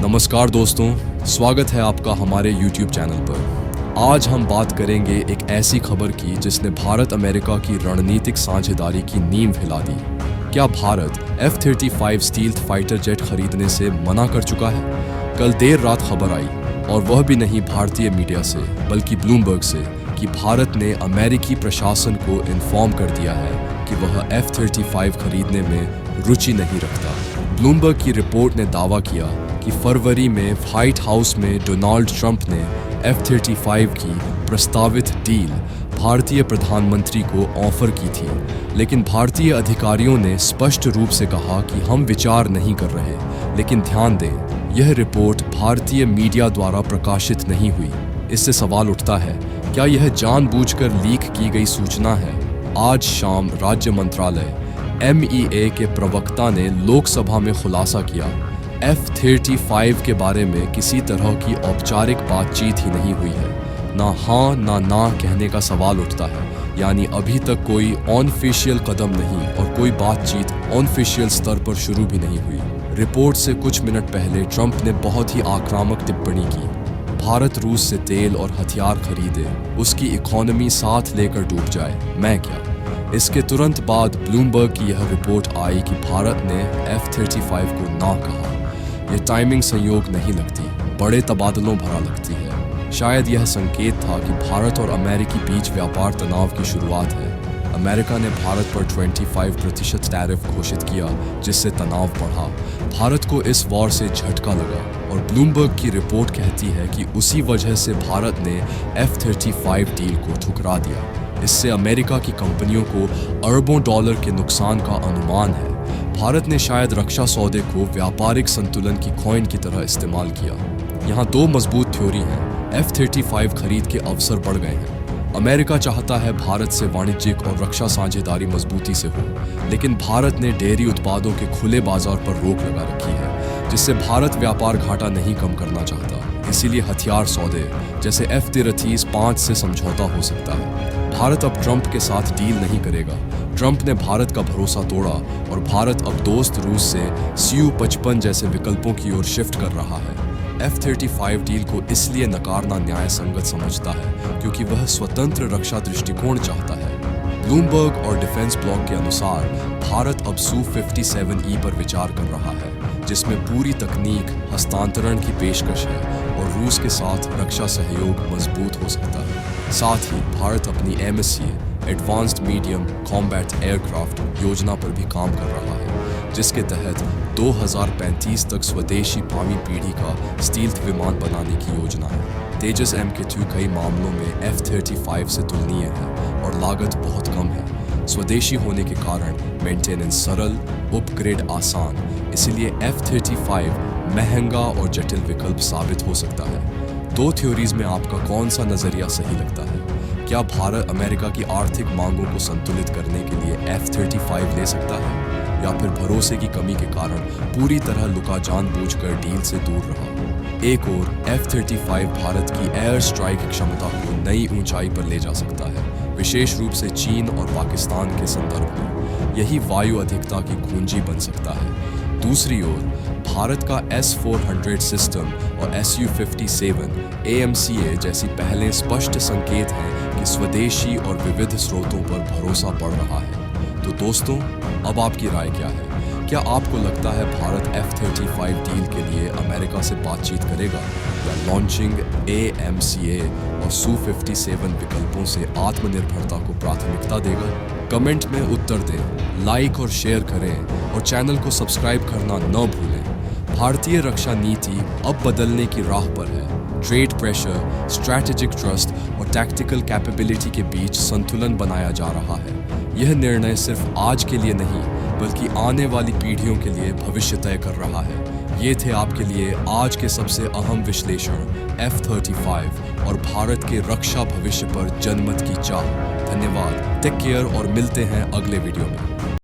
नमस्कार दोस्तों, स्वागत है आपका हमारे YouTube चैनल पर। आज हम बात करेंगे एक ऐसी खबर की जिसने भारत अमेरिका की रणनीतिक साझेदारी की नींव हिला दी। क्या Bharat F-35 stealth fighter jet खरीदने से मना कर चुका है? कल देर रात खबर आई, और वह भी नहीं भारतीय मीडिया से बल्कि ब्लूमबर्ग से, कि भारत ने अमेरिकी प्रशासन को इन्फॉर्म कर दिया है कि वह F-35 खरीदने में रुचि नहीं रखता। ब्लूमबर्ग की रिपोर्ट ने दावा किया कि फरवरी में व्हाइट हाउस में डोनाल्ड ट्रंप ने F-35 की प्रस्तावित डील भारतीय प्रधानमंत्री को ऑफर की थी, लेकिन भारतीय अधिकारियों ने स्पष्ट रूप से कहा कि हम विचार नहीं कर रहे। लेकिन ध्यान दें, यह रिपोर्ट भारतीय मीडिया द्वारा प्रकाशित नहीं हुई। इससे सवाल उठता है, क्या यह जानबूझकर लीक की गई सूचना है? आज शाम राज्य मंत्रालय MEA के प्रवक्ता ने लोकसभा में खुलासा किया, F-35 के बारे में किसी तरह की औपचारिक बातचीत ही नहीं हुई है। ना हाँ ना कहने का सवाल उठता है, यानी अभी तक कोई ऑनऑफिशियल कदम नहीं और कोई बातचीत ऑनऑफिशियल स्तर पर शुरू भी नहीं हुई। रिपोर्ट से कुछ मिनट पहले ट्रंप ने बहुत ही आक्रामक टिप्पणी की, भारत रूस से तेल और हथियार खरीदे, उसकी इकोनॉमी साथ लेकर डूब जाए, मैं क्या। इसके तुरंत बाद ब्लूमबर्ग की यह रिपोर्ट आई कि भारत ने F-35 को ना कहा। यह टाइमिंग संयोग नहीं लगती, बड़े तबादलों भरा लगती है। शायद यह संकेत था कि भारत और अमेरिकी बीच व्यापार तनाव की शुरुआत है। अमेरिका ने भारत पर 25% टैरिफ घोषित किया, जिससे तनाव बढ़ा। भारत को इस वॉर से झटका लगा, और ब्लूमबर्ग की रिपोर्ट कहती है कि उसी वजह से भारत ने F-35 डील को ठुकरा दिया। इससे अमेरिका की कंपनियों को अरबों डॉलर के नुकसान का अनुमान है। भारत ने शायद रक्षा सौदे को व्यापारिक संतुलन की कॉइन की तरह इस्तेमाल किया। यहाँ दो मजबूत थ्योरी हैं। F-35 खरीद के अवसर बढ़ गए हैं। अमेरिका चाहता है भारत से वाणिज्यिक और रक्षा साझेदारी मजबूती से हो, लेकिन भारत ने डेयरी उत्पादों के खुले बाजार पर रोक लगा रखी है, जिससे भारत व्यापार घाटा नहीं कम करना चाहता। इसीलिए हथियार सौदे जैसे F-35 5 से समझौता हो सकता है। भारत अब ट्रंप के साथ डील नहीं करेगा। ट्रंप ने भारत का भरोसा तोड़ा, और भारत अब दोस्त रूस से Su-55 जैसे विकल्पों की ओर शिफ्ट कर रहा है। F-35 डील को इसलिए नकारना न्याय संगत समझता है क्योंकि वह स्वतंत्र रक्षा दृष्टिकोण चाहता है। ब्लूमबर्ग और डिफेंस ब्लॉग के अनुसार भारत अब Su-57E पर विचार कर रहा है, जिसमें पूरी तकनीक हस्तांतरण की पेशकश है और रूस के साथ रक्षा सहयोग मजबूत हो सकता है। साथ ही भारत अपनी MSC advanced medium combat aircraft योजना पर भी काम कर रहा है, जिसके तहत 2035 तक स्वदेशी 5वीं पीढ़ी का स्टील्थ विमान बनाने की योजना है। तेजस MK2 कई मामलों में F-35 से तुलनीय है और लागत बहुत कम है। स्वदेशी होने के कारण मेंटेनेंस सरल, अपग्रेड आसान, इसलिए F-35 महंगा और जटिल विकल्प साबित हो सकता है। दो थ्योरीज में आपका कौन सा नजरिया सही लगता है? क्या भारत अमेरिका की आर्थिक मांगों को संतुलित करने के लिए F-35 ले सकता है, या फिर भरोसे की कमी के कारण पूरी तरह लुका जानबूझकर डील से दूर रहा? एक और F-35 भारत की एयर स्ट्राइक क्षमता को नई ऊंचाई पर ले जा सकता है, विशेष रूप से चीन और पाकिस्तान के संदर्भ में। यही वायु अधिकता की कुंजी बन सकता है। दूसरी ओर भारत का S-400 सिस्टम और Su-57 AMCA जैसी पहले स्पष्ट संकेत हैं कि स्वदेशी और विविध स्रोतों पर भरोसा बढ़ रहा है। तो दोस्तों, अब आपकी राय क्या है? क्या आपको लगता है भारत F-35 डील के लिए अमेरिका से बातचीत करेगा, या लॉन्चिंग AMCA और Su-57 विकल्पों से आत्मनिर्भरता को प्राथमिकता देगा? कमेंट में उत्तर दें, लाइक और शेयर करें, और चैनल को सब्सक्राइब करना न भूलें। भारतीय रक्षा नीति अब बदलने की राह पर है। ट्रेड प्रेशर, स्ट्रैटेजिक ट्रस्ट और टैक्टिकल कैपेबिलिटी के बीच संतुलन बनाया जा रहा है। यह निर्णय सिर्फ आज के लिए नहीं, बल्कि आने वाली पीढ़ियों के लिए भविष्य तय कर रहा है। ये थे आपके लिए आज के सबसे अहम विश्लेषण, F-35 और भारत के रक्षा भविष्य पर जनमत की चाह। धन्यवाद, टेक केयर, और मिलते हैं अगले वीडियो में।